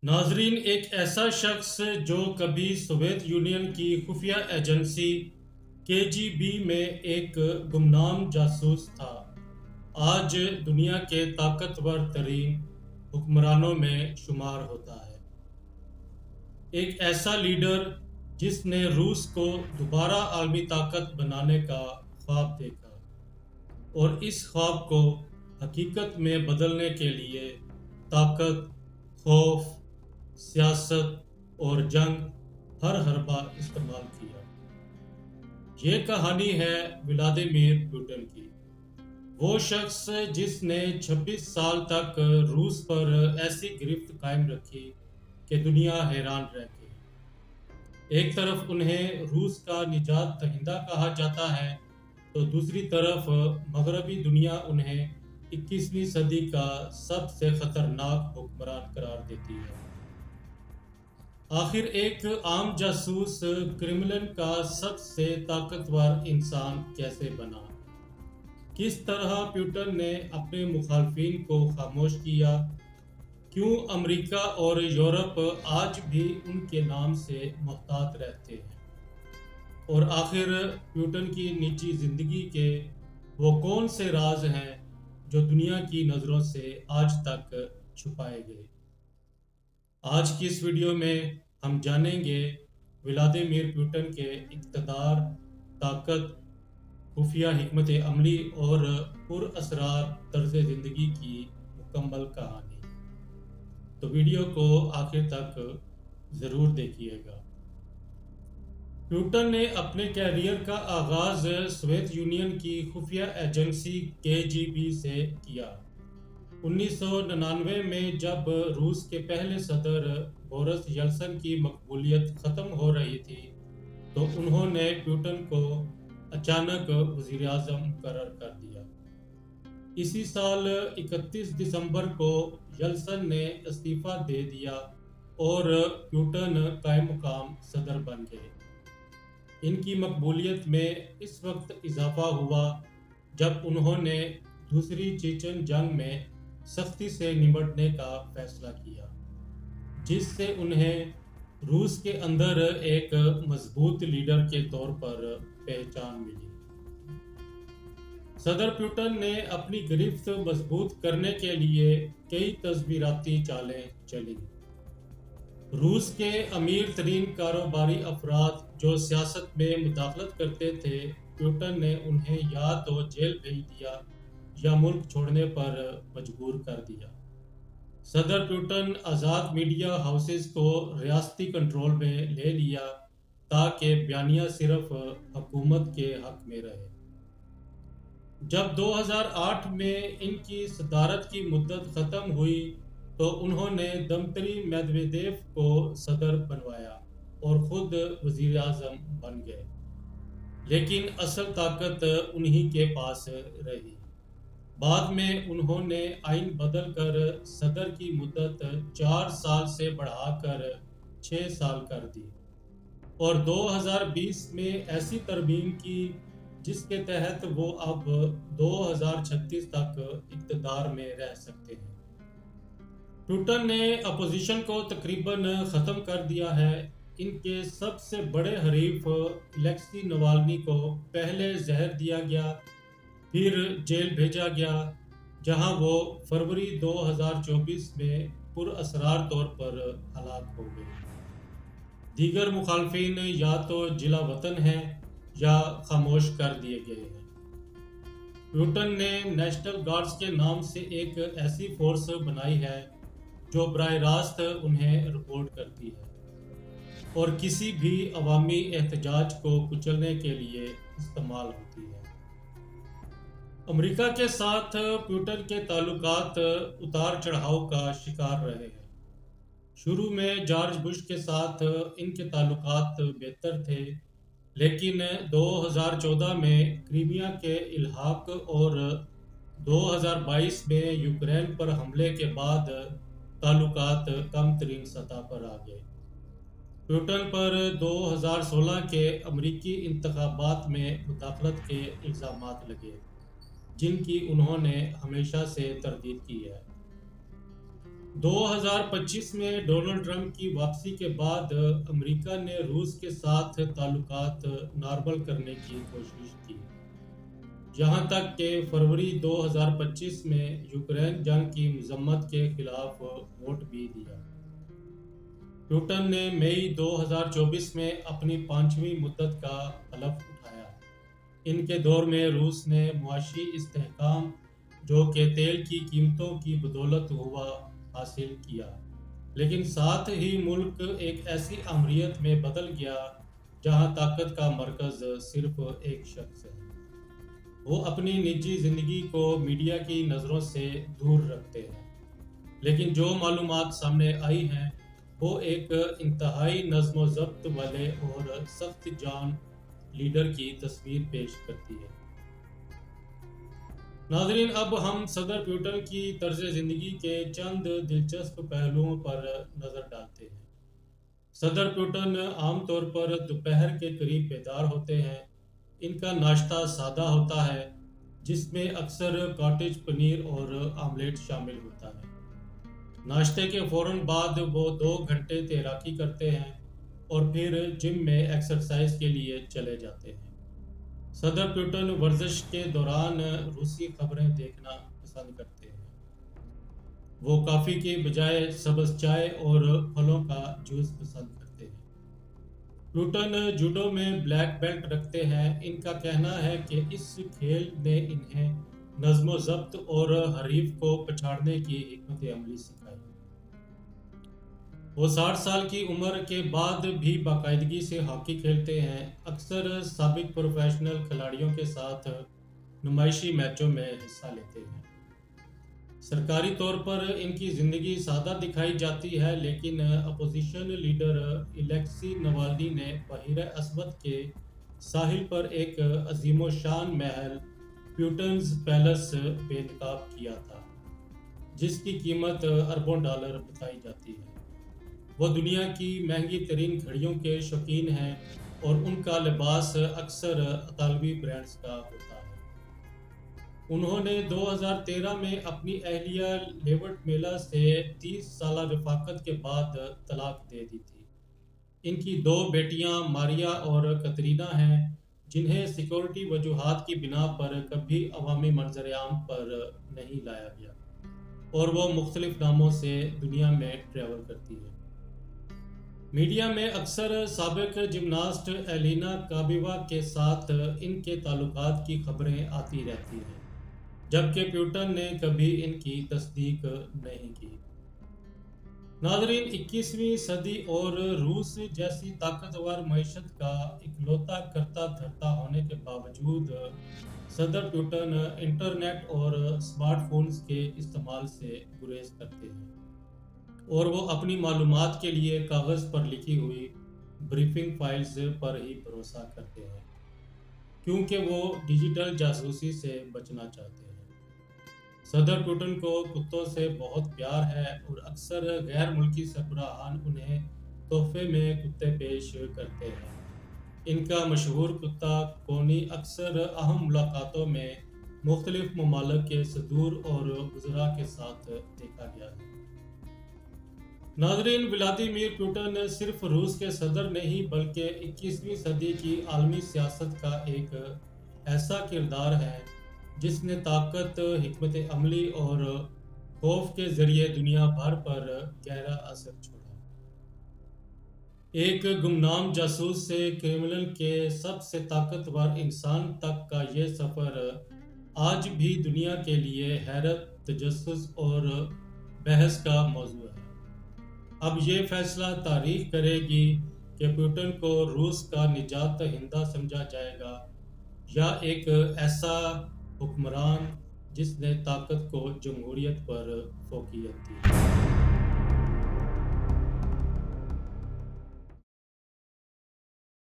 ناظرین، ایک ایسا شخص جو کبھی سوویت یونین کی خفیہ ایجنسی کے جی بی میں ایک گمنام جاسوس تھا، آج دنیا کے طاقتور ترین حکمرانوں میں شمار ہوتا ہے۔ ایک ایسا لیڈر جس نے روس کو دوبارہ عالمی طاقت بنانے کا خواب دیکھا اور اس خواب کو حقیقت میں بدلنے کے لیے طاقت، خوف، سیاست اور جنگ ہر حربہ استعمال کیا۔ یہ کہانی ہے ولادیمیر پوٹن کی، وہ شخص جس نے 26 سال تک روس پر ایسی گرفت قائم رکھی کہ دنیا حیران رہ گئی۔ ایک طرف انہیں روس کا نجات دہندہ کہا جاتا ہے تو دوسری طرف مغربی دنیا انہیں 21ویں صدی کا سب سے خطرناک حکمران قرار دیتی ہے۔ آخر ایک عام جاسوس کرملن کا سب سے طاقتور انسان کیسے بنا؟ کس طرح پیوٹن نے اپنے مخالفین کو خاموش کیا؟ کیوں امریکہ اور یورپ آج بھی ان کے نام سے محتاط رہتے ہیں؟ اور آخر پیوٹن کی نجی زندگی کے وہ کون سے راز ہیں جو دنیا کی نظروں سے آج تک چھپائے گئے؟ آج کی اس ویڈیو میں ہم جانیں گے ولادیمیر پوٹن کے اقتدار، طاقت، خفیہ حکمت عملی اور پر اسرار طرز زندگی کی مکمل کہانی۔ تو ویڈیو کو آخر تک ضرور دیکھیے گا۔ پیوٹن نے اپنے کیریئر کا آغاز سوویت یونین کی خفیہ ایجنسی کے جی بی سے کیا۔ 1999 میں جب روس کے پہلے صدر بورس یلسن کی مقبولیت ختم ہو رہی تھی تو انہوں نے پیوٹن کو اچانک وزیر اعظم مقرر کر دیا۔ اسی سال 31 دسمبر کو یلسن نے استعفیٰ دے دیا اور پیوٹن قائم مقام صدر بن گئے۔ ان کی مقبولیت میں اس وقت اضافہ ہوا جب انہوں نے دوسری چیچن جنگ میں سختی سے نمٹنے کا فیصلہ کیا، جس سے انہیں روس کے اندر ایک مضبوط لیڈر کے طور پر پہچان ملی۔ صدر پیوٹن نے اپنی گرفت مضبوط کرنے کے لیے کئی تدبیراتی چالیں چلیں۔ روس کے امیر ترین کاروباری افراد جو سیاست میں مداخلت کرتے تھے، پیوٹن نے انہیں یا تو جیل بھیج دیا یا ملک چھوڑنے پر مجبور کر دیا۔ صدر پیوٹن آزاد میڈیا ہاؤسز کو ریاستی کنٹرول میں لے لیا تاکہ بیانیہ صرف حکومت کے حق میں رہے۔ جب 2008 میں ان کی صدارت کی مدت ختم ہوئی تو انہوں نے دمتری میدویدیو کو صدر بنوایا اور خود وزیر اعظم بن گئے، لیکن اصل طاقت انہی کے پاس رہی۔ بعد میں انہوں نے آئین بدل کر صدر کی مدت 4 سال سے بڑھا کر 6 سال کر دی اور 2020 میں ایسی ترمیم کی جس کے تحت وہ اب 2036 تک اقتدار میں رہ سکتے ہیں۔ پیوٹن نے اپوزیشن کو تقریباً ختم کر دیا ہے۔ ان کے سب سے بڑے حریف الیکسی نوالنی کو پہلے زہر دیا گیا، پھر جیل بھیجا گیا، جہاں وہ فروری 2024 میں پر اسرار طور پر ہلاک ہو گئے۔ دیگر مخالفین یا تو جلا وطن ہیں یا خاموش کر دیے گئے ہیں۔ پیوٹن نے نیشنل گارڈز کے نام سے ایک ایسی فورس بنائی ہے جو براہ راست انہیں رپورٹ کرتی ہے اور کسی بھی عوامی احتجاج کو کچلنے کے لیے استعمال ہوتی ہے۔ امریکہ کے ساتھ پیوٹن کے تعلقات اتار چڑھاؤ کا شکار رہے ہیں۔ شروع میں جارج بش کے ساتھ ان کے تعلقات بہتر تھے، لیکن 2014 میں کرائمیا کے الحاق اور 2022 میں یوکرین پر حملے کے بعد تعلقات کم ترین سطح پر آ گئے۔ پیوٹن پر 2016 کے امریکی انتخابات میں مداخلت کے الزامات لگے، جن کی انہوں نے ہمیشہ سے تردید کی ہے۔ 2025 میں ڈونلڈ ٹرمپ کی واپسی کے بعد امریکہ نے روس کے ساتھ تعلقات نارمل کرنے کی کوشش کی، یہاں تک کہ فروری 2025 میں یوکرین جنگ کی مذمت کے خلاف ووٹ بھی دیا۔ پوٹن نے مئی 2024 میں اپنی 5ویں مدت کا حلف اٹھایا۔ ان کے دور میں روس نے معاشی استحکام جو کہ تیل کی قیمتوں کی بدولت ہوا حاصل کیا، لیکن ساتھ ہی ملک ایک ایسی امریت میں بدل گیا جہاں طاقت کا مرکز صرف ایک شخص ہے۔ وہ اپنی نجی زندگی کو میڈیا کی نظروں سے دور رکھتے ہیں، لیکن جو معلومات سامنے آئی ہیں وہ ایک انتہائی نظم و ضبط والے اور سخت جان لیڈر کی تصویر پیش کرتی ہے۔ ناظرین، اب ہم صدر پوٹن کی طرز زندگی کے چند دلچسپ پہلوؤں پر نظر ڈالتے ہیں۔ صدر پوٹن عام طور پر دوپہر کے قریب بیدار ہوتے ہیں۔ ان کا ناشتہ سادہ ہوتا ہے، جس میں اکثر کاٹیج پنیر اور آملیٹ شامل ہوتا ہے۔ ناشتے کے فوراً بعد وہ 2 گھنٹے تیراکی کرتے ہیں اور پھر جم میں ایکسرسائز کے لیے چلے جاتے ہیں۔ صدر پوٹن ورزش کے دوران روسی خبریں دیکھنا پسند کرتے ہیں۔ وہ کافی کے بجائے سبز چائے اور پھلوں کا جوس پسند کرتے ہیں۔ پوٹن جوڈو میں بلیک بیلٹ رکھتے ہیں۔ ان کا کہنا ہے کہ اس کھیل نے انہیں نظم و ضبط اور حریف کو پچھاڑنے کی حکمت عملی سکھائی۔ وہ 60 سال کی عمر کے بعد بھی باقاعدگی سے ہاکی کھیلتے ہیں، اکثر سابق پروفیشنل کھلاڑیوں کے ساتھ نمائشی میچوں میں حصہ لیتے ہیں۔ سرکاری طور پر ان کی زندگی سادہ دکھائی جاتی ہے، لیکن اپوزیشن لیڈر الیکسی نوالنی نے بحیرہ اسود کے ساحل پر ایک عظیم و شان محل پیوٹنز پیلس بے نقاب کیا تھا، جس کی قیمت اربوں ڈالر بتائی جاتی ہے۔ وہ دنیا کی مہنگی ترین گھڑیوں کے شوقین ہیں اور ان کا لباس اکثر اطالوی برانڈز کا ہوتا ہے۔ انہوں نے 2013 میں اپنی اہلیہ لیوٹ میلا سے 30 سالہ رفاقت کے بعد طلاق دے دی تھی۔ ان کی 2 بیٹیاں ماریا اور کترینہ ہیں، جنہیں سیکورٹی وجوہات کی بنا پر کبھی عوامی منظر عام پر نہیں لایا گیا، اور وہ مختلف ناموں سے دنیا میں ٹریول کرتی ہے۔ میڈیا میں اکثر سابق جمناسٹ ایلینا کابیوا کے ساتھ ان کے تعلقات کی خبریں آتی رہتی ہیں، جبکہ پوٹن نے کبھی ان کی تصدیق نہیں کی۔ ناظرین، 21ویں صدی اور روس جیسی طاقتور معیشت کا اکلوتا کرتا دھرتا ہونے کے باوجود صدر پوٹن انٹرنیٹ اور اسمارٹ فونز کے استعمال سے گریز کرتے ہیں، اور وہ اپنی معلومات کے لیے کاغذ پر لکھی ہوئی بریفنگ فائلز پر ہی بھروسہ کرتے ہیں، کیونکہ وہ ڈیجیٹل جاسوسی سے بچنا چاہتے ہیں۔ صدر پوٹن کو کتوں سے بہت پیار ہے اور اکثر غیر ملکی سربراہان انہیں تحفے میں کتے پیش کرتے ہیں۔ ان کا مشہور کتا کونی اکثر اہم ملاقاتوں میں مختلف ممالک کے صدور اور وزراء کے ساتھ دیکھا گیا ہے۔ ناظرین، ولادیمیر پوٹن صرف روس کے صدر نہیں بلکہ 21ویں صدی کی عالمی سیاست کا ایک ایسا کردار ہے جس نے طاقت، حکمت عملی اور خوف کے ذریعے دنیا بھر پر گہرا اثر چھوڑا۔ ایک گمنام جاسوس سے کرملن کے سب سے طاقتور انسان تک کا یہ سفر آج بھی دنیا کے لیے حیرت، تجسس اور بحث کا موضوع ہے۔ اب یہ فیصلہ تاریخ کرے گی کہ پوٹن کو روس کا نجات دہندہ سمجھا جائے گا یا ایک ایسا حکمران جس نے طاقت کو جمہوریت پر فوقیت دی۔